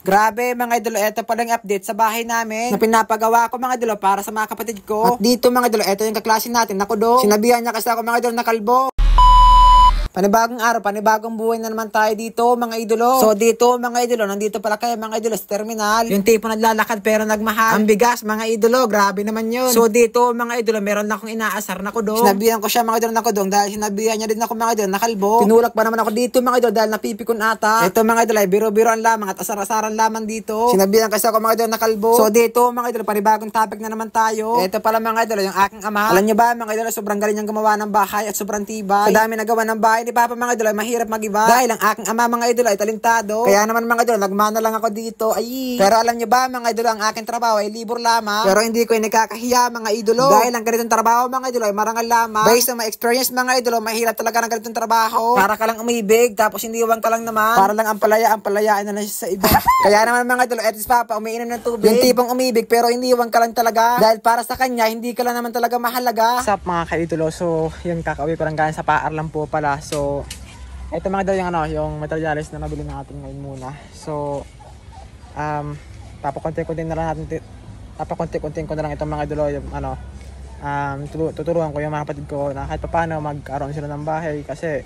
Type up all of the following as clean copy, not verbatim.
Grabe mga idolo, eto palang update sa bahay namin na pinapagawa ko mga idolo para sa mga kapatid ko. At dito mga idolo, eto yung kaklase natin na Kudo. Sinabihan niya kasi ako mga idolo na kalbo. Panibagong araw, panibagong buhay na naman tayo dito mga idolo. So dito mga idolo, nandito pala kayo mga idolo sa terminal. Yung tipo naglalakad pero nagmahal. Ang bigas mga idolo, grabe naman yun. So dito mga idolo, meron na akong inaasar na Kudong. Sinabihan ko siya mga idolo na Kudong dahil sinabihan niya din ako mga idolo na kalbo. Pinulak pa naman ako dito mga idolo dahil napipikon ata. Ito mga idolo ay biro-biroan lamang at asar-asaran lamang dito. Sinabihan kasi ako mga idolo na kalbo. So dito mga idolo, panibagong topic na naman tayo. Ito pala mga idolo, yung aking ama. Alam niyo ba mga idolo, sobrang galing niyang gumawa ng bahay at sobrang tibay. Sa dami nagawa ng bahay ni Papa mga idol ay mahirap mag-iba. Dahil ang aking ama mga idol ay talentado. Kaya naman mga idol, nagmana lang ako dito. Ay. Pero alam niyo ba mga idol, ang aking trabaho ay libur lamang. Pero hindi ko ay nakakahiya mga idolo. Dahil ang ganitong trabaho mga idol ay marangal lamang. Based on my experience mga idol, mahirap talaga ng ganitong trabaho. Para ka lang umibig, tapos hindi iwan ka lang naman. Para lang ampalayaan na lang siya sa iba. Kaya naman mga idol, etis Papa, umiinom ng tubig. Yung tipong umibig, pero hindi iwan ka lang talaga. Dahil para sa kanya, hindi ka lang naman talaga mahalaga. What's up mga kaidolo? So, yun, kakauwi ko lang galing sa paar lang po pala. So, ito mga daw yung materials na nabili natin ngayon muna. So, papakonti-konti ko na lang itong mga idolo, yung tuturuan ko yung mga kapatid ko na kahit paano magkaroon sila ng bahay kasi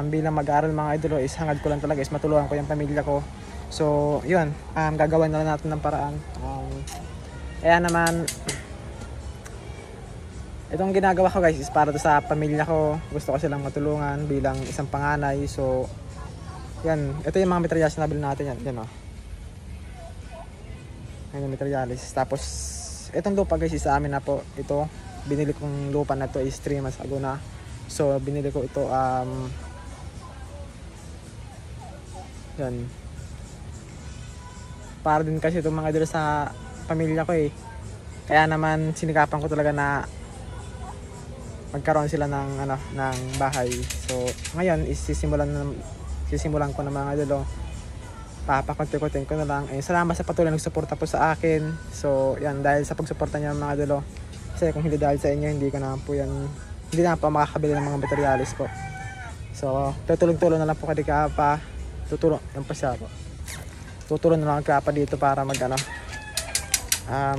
bilang mag-aaral mga idolo is hangad ko lang talaga is matulungan ko yung pamilya ko. So, yun, gagawin na lang natin ng paraan. Kaya naman, itong ginagawa ko guys is para to sa pamilya ko. Gusto ko silang matulungan bilang isang panganay. So, yan. Ito yung mga materials na nabili natin yan. Yan o. Yan yung materials. Tapos, itong lupa guys is sa amin na po. Ito, binili kong lupa na to is 3 months ago na. So, binili ko ito, yan. Para din kasi itong mga idol sa pamilya ko eh. Kaya naman, sinikapan ko talaga na magkaroon sila ng ng bahay. So ngayon is sisimulan ko na mga idolo. Papakonti-konti ko na lang. Salamat sa patuloy nagsuporta po sa akin. So yan, dahil sa pagsuporta niyo mga idolo. Kasi kung hindi dahil sa inyo, hindi na po makakabili ng mga materials po. So tutulong-tulong na lang po kay Kapa. Tutulong yan pa siya po. Tutulong na lang kay Kapa dito para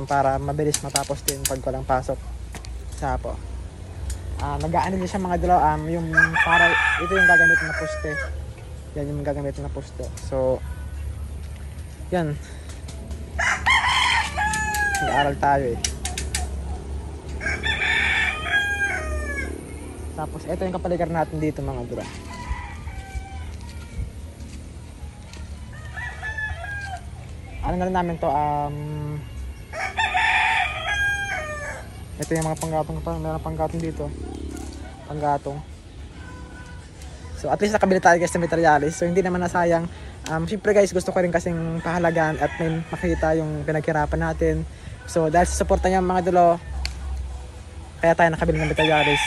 para mabilis matapos din pag walang pasok. Sa po. Nag-aano niya siya mga idolo, yung para ito yung gagamitin na poste. Yan yung gagamitin na poste. So yan, nag-aaral tayo eh. Tapos ito yung kapaligiran natin dito mga idolo. Ano na rin namin to, ito yung mga panggatong, meron panggatong dito. Panggatong. So at least nakabili tayo guys ng materials. So hindi naman nasayang. Siyempre guys, gusto ko rin kasing pahalagaan at may makita yung pinaghirapan natin. So dahil sa suporta niya mga idolo, kaya tayo nakabili ng materials.